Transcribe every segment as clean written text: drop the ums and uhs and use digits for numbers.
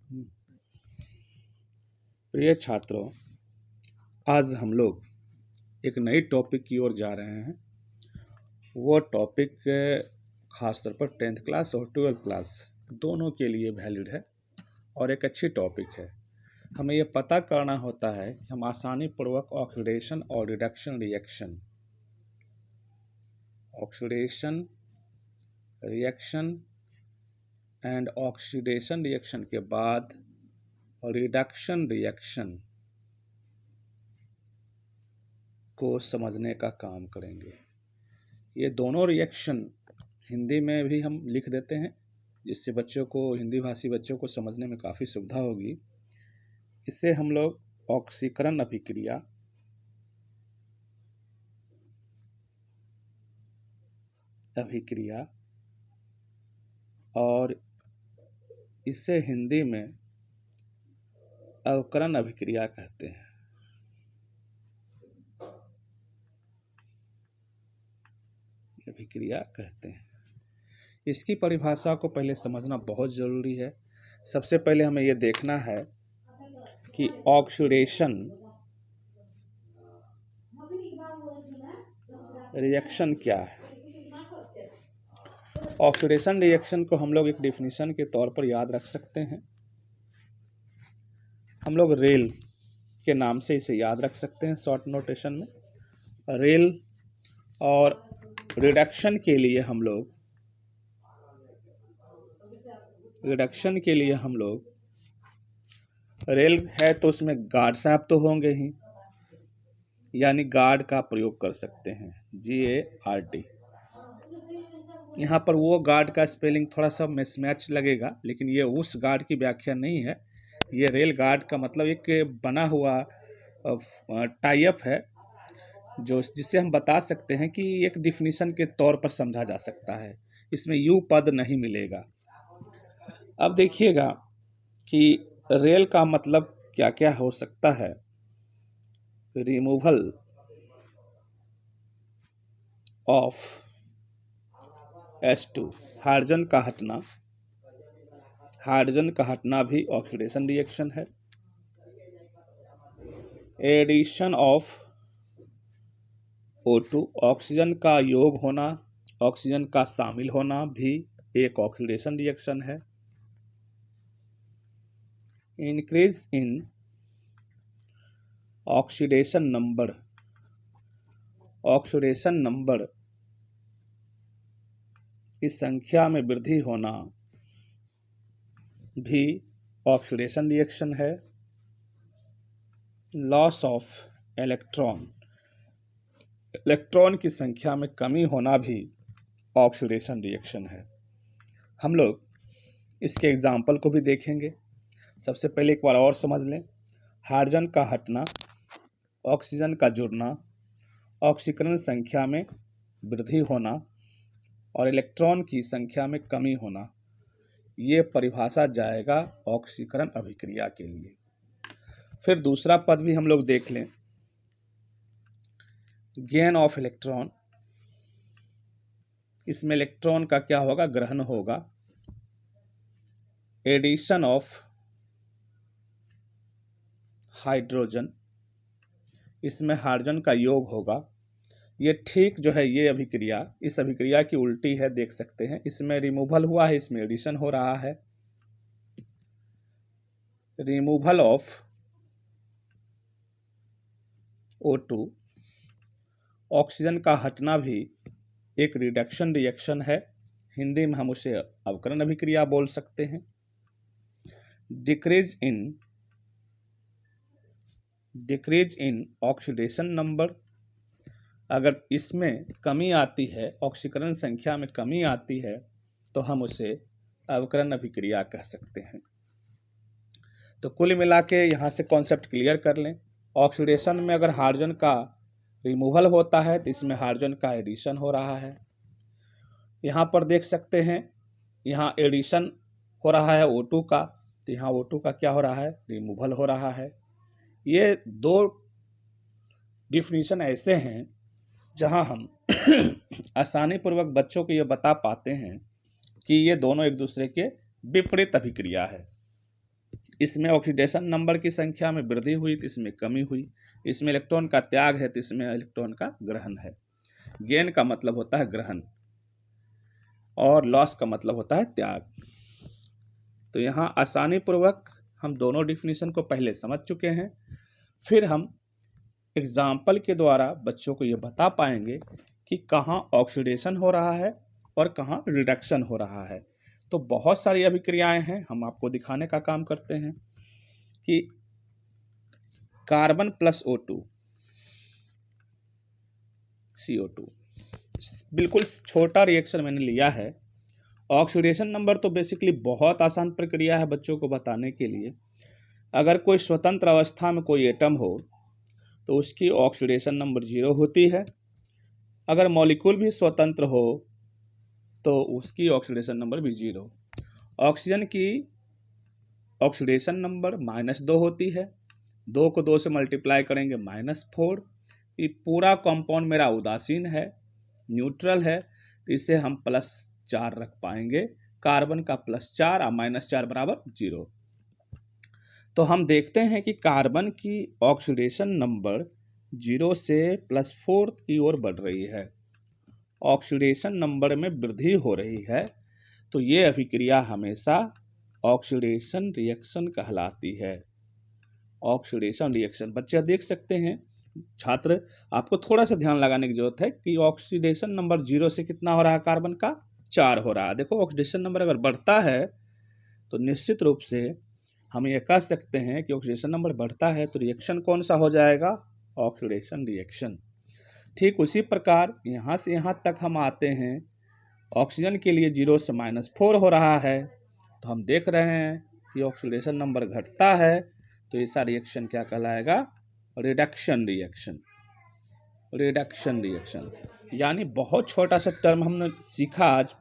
प्रिय छात्रों, आज हम लोग एक नई टॉपिक की ओर जा रहे हैं। वो टॉपिक खासतौर पर 10th क्लास और 12th क्लास दोनों के लिए वैलिड है और एक अच्छी टॉपिक है। हमें ये पता करना होता है कि हम आसानी पूर्वक ऑक्सीडेशन और रिएक्शन एंड ऑक्सीडेशन रिएक्शन के बाद रिडक्शन रिएक्शन को समझने का काम करेंगे। ये दोनों रिएक्शन हिंदी में भी हम लिख देते हैं, जिससे बच्चों को, हिंदी भाषी बच्चों को समझने में काफ़ी सुविधा होगी। इससे हम लोग ऑक्सीकरण अभिक्रिया और इसे हिंदी में अवकरण अभिक्रिया कहते हैं। इसकी परिभाषा को पहले समझना बहुत ज़रूरी है। सबसे पहले हमें यह देखना है कि ऑक्सीडेशन रिएक्शन क्या है। ऑक्सीडेशन रिएक्शन को हम लोग एक डिफिनीशन के तौर पर याद रख सकते हैं। हम लोग रेल के नाम से इसे याद रख सकते हैं शॉर्ट नोटेशन में। रेल और रिडक्शन के लिए हम लोग रेल है तो उसमें गार्ड साहब तो होंगे ही, यानी गार्ड का प्रयोग कर सकते हैं, GARD। यहाँ पर वो गार्ड का स्पेलिंग थोड़ा सा मिसमैच लगेगा, लेकिन ये उस गार्ड की व्याख्या नहीं है। ये रेल गार्ड का मतलब एक बना हुआ टाई अप है, जिससे हम बता सकते हैं कि एक डिफिनीशन के तौर पर समझा जा सकता है। इसमें यू पद नहीं मिलेगा। अब देखिएगा कि रेल का मतलब क्या क्या हो सकता है। रिमूवल ऑफ H2, हाइड्रोजन का हटना भी ऑक्सीडेशन रिएक्शन है। एडिशन ऑफ O2, ऑक्सीजन का योग होना, ऑक्सीजन का शामिल होना भी एक ऑक्सीडेशन रिएक्शन है। इंक्रीज इन ऑक्सीडेशन नंबर की संख्या में वृद्धि होना भी ऑक्सीडेशन रिएक्शन है। लॉस ऑफ इलेक्ट्रॉन की संख्या में कमी होना भी ऑक्सीडेशन रिएक्शन है। हम लोग इसके एग्जाम्पल को भी देखेंगे। सबसे पहले एक बार और समझ लें। हाइड्रोजन का हटना, ऑक्सीजन का जुड़ना, ऑक्सीकरण संख्या में वृद्धि होना और इलेक्ट्रॉन की संख्या में कमी होना, ये परिभाषा जाएगा ऑक्सीकरण अभिक्रिया के लिए। फिर दूसरा पद भी हम लोग देख लें। गेन ऑफ इलेक्ट्रॉन, इसमें इलेक्ट्रॉन का क्या होगा, ग्रहण होगा। एडिशन ऑफ हाइड्रोजन, इसमें हाइड्रोजन का योग होगा। ये ठीक जो है, ये अभिक्रिया इस अभिक्रिया की उल्टी है, देख सकते हैं। इसमें रिमूवल हुआ है, इसमें एडिशन हो रहा है। रिमूवल ऑफ O2, ऑक्सीजन का हटना भी एक रिडक्शन रिएक्शन है। हिंदी में हम उसे अवकरण अभिक्रिया बोल सकते हैं। डिक्रीज इन ऑक्सीडेशन नंबर, अगर इसमें कमी आती है, ऑक्सीकरण संख्या में कमी आती है, तो हम उसे अवकरण अभिक्रिया कह सकते हैं। तो कुल मिला के यहाँ से कॉन्सेप्ट क्लियर कर लें। ऑक्सीडेशन में अगर हाइड्रोजन का रिमूवल होता है तो इसमें हाइड्रोजन का एडिशन हो रहा है। यहाँ पर देख सकते हैं, यहाँ एडिशन हो रहा है O2 का, तो यहाँ O2 का क्या हो रहा है, रिमूवल हो रहा है। ये दो डिफिनीशन ऐसे हैं जहाँ हम आसानी पूर्वक बच्चों को ये बता पाते हैं कि ये दोनों एक दूसरे के विपरीत अभिक्रिया है। इसमें ऑक्सीडेशन नंबर की संख्या में वृद्धि हुई तो इसमें कमी हुई। इसमें इलेक्ट्रॉन का त्याग है तो इसमें इलेक्ट्रॉन का ग्रहण है। गेन का मतलब होता है ग्रहण और लॉस का मतलब होता है त्याग। तो यहाँ आसानी पूर्वक हम दोनों डिफिनीशन को पहले समझ चुके हैं। फिर हम एग्जाम्पल के द्वारा बच्चों को ये बता पाएंगे कि कहाँ ऑक्सीडेशन हो रहा है और कहाँ रिडक्शन हो रहा है। तो बहुत सारी अभिक्रियाएं हैं, हम आपको दिखाने का काम करते हैं कि कार्बन प्लस O2 CO2 बिल्कुल छोटा रिएक्शन मैंने लिया है। ऑक्सीडेशन नंबर तो बेसिकली बहुत आसान प्रक्रिया है बच्चों को बताने के लिए। अगर कोई स्वतंत्र अवस्था में कोई एटम हो तो उसकी ऑक्सीडेशन नंबर 0 होती है। अगर मॉलिक्यूल भी स्वतंत्र हो तो उसकी ऑक्सीडेशन नंबर भी 0। ऑक्सीजन की ऑक्सीडेशन नंबर -2 होती है। 2 को 2 से मल्टीप्लाई करेंगे -4। ये पूरा कंपाउंड मेरा उदासीन है, न्यूट्रल है, तो इसे हम +4 रख पाएंगे। कार्बन का +4 और -4 बराबर 0। तो हम देखते हैं कि कार्बन की ऑक्सीडेशन नंबर 0 से +4 की ओर बढ़ रही है। ऑक्सीडेशन नंबर में वृद्धि हो रही है। तो ये अभिक्रिया हमेशा ऑक्सीडेशन रिएक्शन कहलाती है। ऑक्सीडेशन रिएक्शन बच्चे देख सकते हैं। छात्र आपको थोड़ा सा ध्यान लगाने की जरूरत है कि ऑक्सीडेशन नंबर 0 से कितना हो रहा है, कार्बन का 4 हो रहा है। देखो ऑक्सीडेशन नंबर अगर बढ़ता है तो निश्चित रूप से हम ये कह सकते हैं कि ऑक्सीडेशन नंबर बढ़ता है तो रिएक्शन कौन सा हो जाएगा, ऑक्सीडेशन रिएक्शन। ठीक उसी प्रकार यहाँ से यहाँ तक हम आते हैं, ऑक्सीजन के लिए 0 से -4 हो रहा है तो हम देख रहे हैं कि ऑक्सीडेशन नंबर घटता है तो ऐसा रिएक्शन क्या कहलाएगा, रिडक्शन रिएक्शन। रिडक्शन रिएक्शन यानी बहुत छोटा सा टर्म हमने सीखा आज।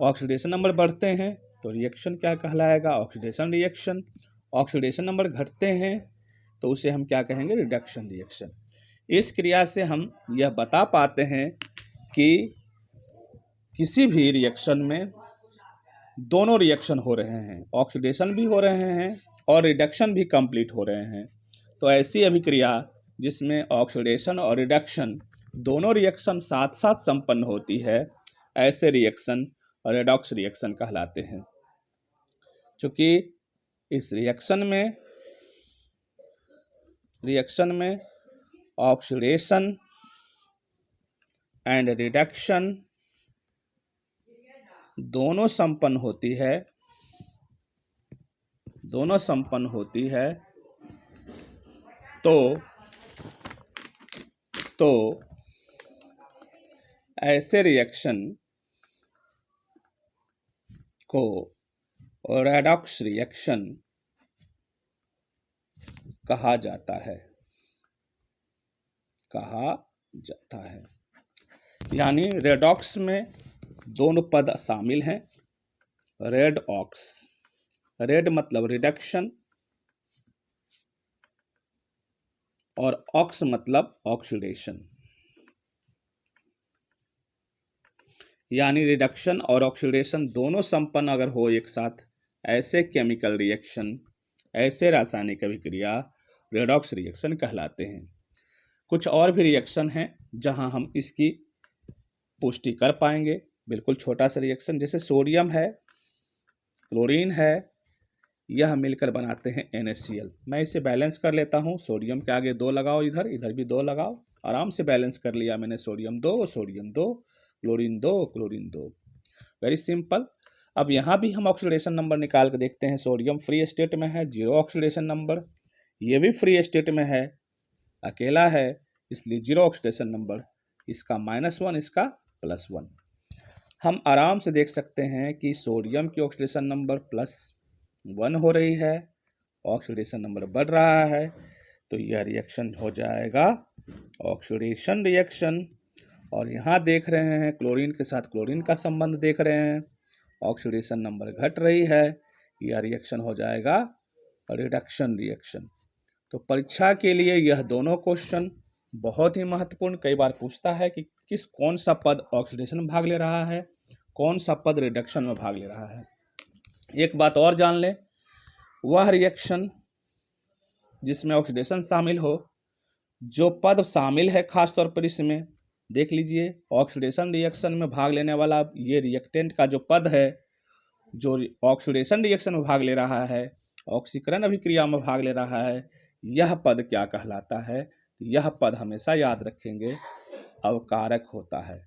ऑक्सीडेशन नंबर बढ़ते हैं तो रिएक्शन क्या कहलाएगा, ऑक्सीडेशन रिएक्शन। ऑक्सीडेशन नंबर घटते हैं तो उसे हम क्या कहेंगे, रिडक्शन रिएक्शन। इस क्रिया से हम यह बता पाते हैं कि किसी भी रिएक्शन में दोनों रिएक्शन हो रहे हैं, ऑक्सीडेशन भी हो रहे हैं और रिडक्शन भी कंप्लीट हो रहे हैं। तो ऐसी अभिक्रिया जिसमें ऑक्सीडेशन और रिडक्शन दोनों रिएक्शन साथ साथ संपन्न होती है, ऐसे रिएक्शन रेडॉक्स रिएक्शन कहलाते हैं। चूँकि इस रिएक्शन में ऑक्सीडेशन एंड रिडक्शन दोनों संपन्न होती है तो ऐसे रिएक्शन को रेडॉक्स रिएक्शन कहा जाता है। यानी रेडॉक्स में दोनों पद शामिल हैं। रेड ऑक्स, रेड मतलब रिडक्शन और ऑक्स मतलब ऑक्सीडेशन। यानी रिडक्शन और ऑक्सीडेशन दोनों संपन्न अगर हो एक साथ, ऐसे केमिकल रिएक्शन, ऐसे रासायनिक अभिक्रिया रेडॉक्स रिएक्शन कहलाते हैं। कुछ और भी रिएक्शन हैं जहां हम इसकी पुष्टि कर पाएंगे। बिल्कुल छोटा सा रिएक्शन जैसे सोडियम है, क्लोरीन है, यह मिलकर बनाते हैं NaCl। मैं इसे बैलेंस कर लेता हूँ। सोडियम के आगे 2 लगाओ, इधर भी 2 लगाओ, आराम से बैलेंस कर लिया मैंने। Sodium 2, chlorine 2। Very simple. अब यहाँ भी हम ऑक्सीडेशन नंबर निकाल के देखते हैं। सोडियम फ्री स्टेट में है, 0 ऑक्सीडेशन नंबर। ये भी फ्री स्टेट में है, अकेला है, इसलिए 0 ऑक्सीडेशन नंबर। इसका -1, इसका +1। हम आराम से देख सकते हैं कि सोडियम की ऑक्सीडेशन नंबर +1 हो रही है, ऑक्सीडेशन नंबर बढ़ रहा है, तो यह रिएक्शन हो जाएगा ऑक्सीडेशन रिएक्शन। और यहाँ देख रहे हैं क्लोरीन के साथ क्लोरीन का संबंध देख रहे हैं, ऑक्सीडेशन नंबर घट रही है, यह रिएक्शन हो जाएगा रिडक्शन रिएक्शन। तो परीक्षा के लिए यह दोनों क्वेश्चन बहुत ही महत्वपूर्ण। कई बार पूछता है कि कौन सा पद ऑक्सीडेशन में भाग ले रहा है, कौन सा पद रिडक्शन में भाग ले रहा है। एक बात और जान लें वह रिएक्शन जिसमें ऑक्सीडेशन शामिल हो। जो पद शामिल है खास तौर पर इसमें देख लीजिए, ऑक्सीडेशन रिएक्शन में भाग लेने वाला ये रिएक्टेंट का जो पद है, जो ऑक्सीडेशन रिएक्शन में भाग ले रहा है, ऑक्सीकरण अभिक्रिया में भाग ले रहा है, यह पद क्या कहलाता है? यह पद हमेशा याद रखेंगे, अवकारक होता है।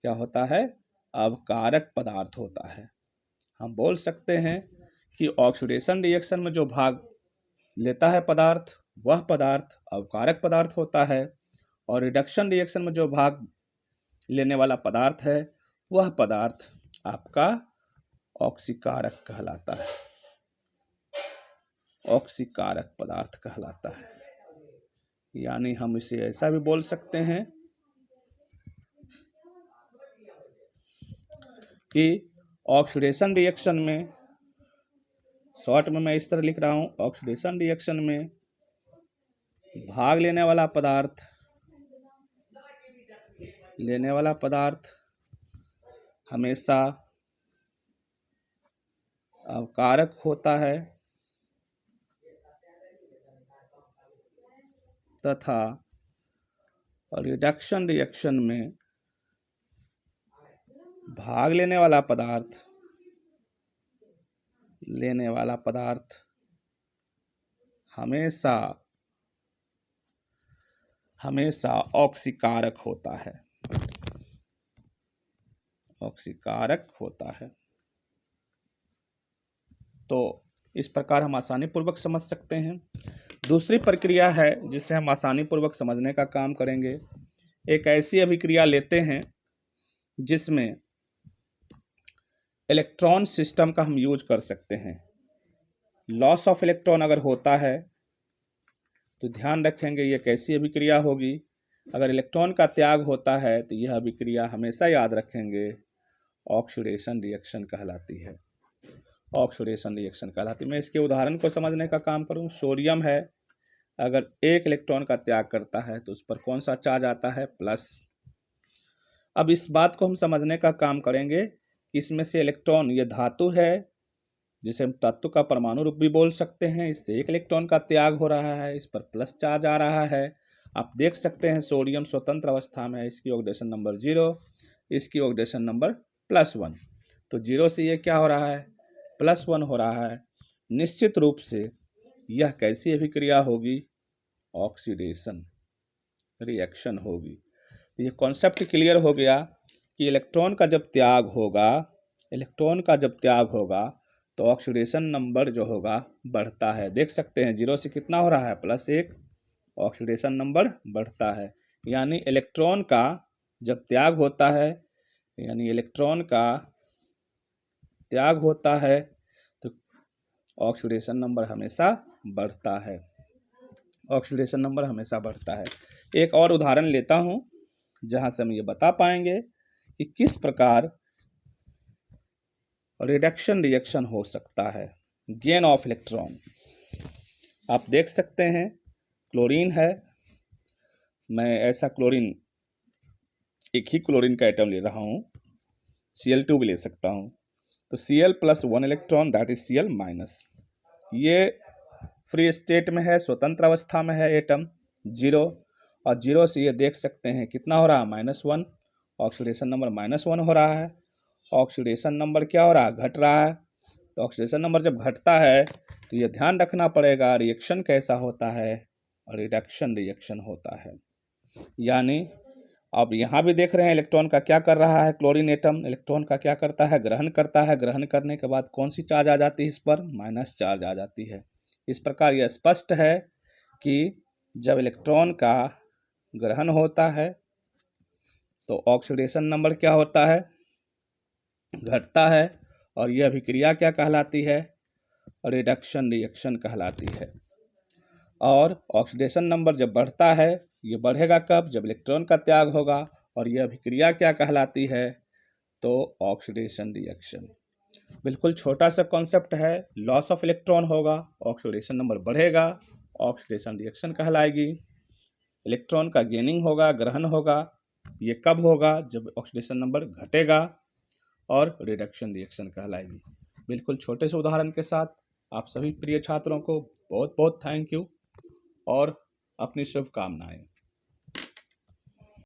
क्या होता है? अवकारक पदार्थ होता है। हम बोल सकते हैं कि ऑक्सीडेशन रिएक्शन में जो भाग लेता है पदार्थ, वह पदार्थ अवकारक पदार्थ होता है, और रिडक्शन रिएक्शन में जो भाग लेने वाला पदार्थ है, वह पदार्थ आपका ऑक्सीकारक कहलाता है, ऑक्सीकारक पदार्थ कहलाता है। यानी हम इसे ऐसा भी बोल सकते हैं कि ऑक्सीडेशन रिएक्शन में, शॉर्ट में मैं इस तरह लिख रहा हूं, ऑक्सीडेशन रिएक्शन में भाग लेने वाला पदार्थ हमेशा अवकारक होता है तथा रिडक्शन रिएक्शन में भाग लेने वाला पदार्थ हमेशा ऑक्सीकारक होता है, ऑक्सीकारक होता है। तो इस प्रकार हम आसानी पूर्वक समझ सकते हैं। दूसरी प्रक्रिया है जिसे हम आसानी पूर्वक समझने का काम करेंगे। एक ऐसी अभिक्रिया लेते हैं जिसमें इलेक्ट्रॉन सिस्टम का हम यूज कर सकते हैं। लॉस ऑफ इलेक्ट्रॉन अगर होता है तो ध्यान रखेंगे ये कैसी अभिक्रिया होगी। अगर इलेक्ट्रॉन का त्याग होता है तो यह अभिक्रिया हमेशा याद रखेंगे ऑक्सीडेशन रिएक्शन कहलाती है, ऑक्सीडेशन रिएक्शन कहलाती है। मैं इसके उदाहरण को समझने का काम करूं। सोडियम है, अगर एक इलेक्ट्रॉन का त्याग करता है तो उस पर कौन सा चार्ज आता है? प्लस। अब इस बात को हम समझने का काम करेंगे कि इसमें से इलेक्ट्रॉन, ये धातु है जिसे हम तत्व का परमाणु रूप भी बोल सकते हैं, इससे एक इलेक्ट्रॉन का त्याग हो रहा है, इस पर प्लस चार्ज आ रहा है। आप देख सकते हैं सोडियम स्वतंत्र अवस्था में है, इसकी ऑक्सीडेशन नंबर 0, इसकी ऑक्सीडेशन नंबर +1। तो 0 से ये क्या हो रहा है? +1 हो रहा है। निश्चित रूप से यह कैसी अभिक्रिया होगी? ऑक्सीडेशन रिएक्शन होगी। तो ये कॉन्सेप्ट क्लियर हो गया कि इलेक्ट्रॉन का जब त्याग होगा तो ऑक्सीडेशन नंबर जो होगा बढ़ता है। देख सकते हैं 0 से कितना हो रहा है? +1, ऑक्सीडेशन नंबर बढ़ता है। यानी इलेक्ट्रॉन का जब त्याग होता है, तो ऑक्सीडेशन नंबर हमेशा बढ़ता है, ऑक्सीडेशन नंबर हमेशा बढ़ता है। एक और उदाहरण लेता हूं जहां से हम ये बता पाएंगे कि किस प्रकार रिडक्शन रिएक्शन हो सकता है। गेन ऑफ इलेक्ट्रॉन, आप देख सकते हैं क्लोरीन है, मैं ऐसा क्लोरीन, एक ही क्लोरीन का एटम ले रहा हूं, Cl2 भी ले सकता हूं। तो Cl + 1 electron, that is Cl-। ये फ्री स्टेट में है, स्वतंत्र अवस्था में है एटम 0, और 0 से ये देख सकते हैं कितना हो रहा है? -1, ऑक्सीडेशन नंबर -1 हो रहा है। ऑक्सीडेशन नंबर क्या हो रहा है? घट रहा है। तो ऑक्सीडेशन नंबर जब घटता है तो ये ध्यान रखना पड़ेगा रिएक्शन कैसा होता है? रिडक्शन रिएक्शन होता है। यानी अब यहाँ भी देख रहे हैं इलेक्ट्रॉन का क्या कर रहा है, क्लोरीन एटम इलेक्ट्रॉन का क्या करता है? ग्रहण करता है। ग्रहण करने के बाद कौन सी चार्ज आ जाती है इस पर? माइनस चार्ज आ जाती है। इस प्रकार यह स्पष्ट है कि जब इलेक्ट्रॉन का ग्रहण होता है तो ऑक्सीडेशन नंबर क्या होता है? घटता है, और यह अभिक्रिया क्या कहलाती है? रिडक्शन रिएक्शन कहलाती है। और ऑक्सीडेशन नंबर जब बढ़ता है, ये बढ़ेगा कब? जब इलेक्ट्रॉन का त्याग होगा, और यह अभिक्रिया क्या कहलाती है? तो ऑक्सीडेशन रिएक्शन। बिल्कुल छोटा सा कॉन्सेप्ट है, लॉस ऑफ इलेक्ट्रॉन होगा, ऑक्सीडेशन नंबर बढ़ेगा, ऑक्सीडेशन रिएक्शन कहलाएगी। इलेक्ट्रॉन का गेनिंग होगा, ग्रहण होगा, ये कब होगा? जब ऑक्सीडेशन नंबर घटेगा, और रिडक्शन रिएक्शन कहलाएगी। बिल्कुल छोटे से उदाहरण के साथ आप सभी प्रिय छात्रों को बहुत बहुत थैंक यू और अपनी शुभकामनाएं।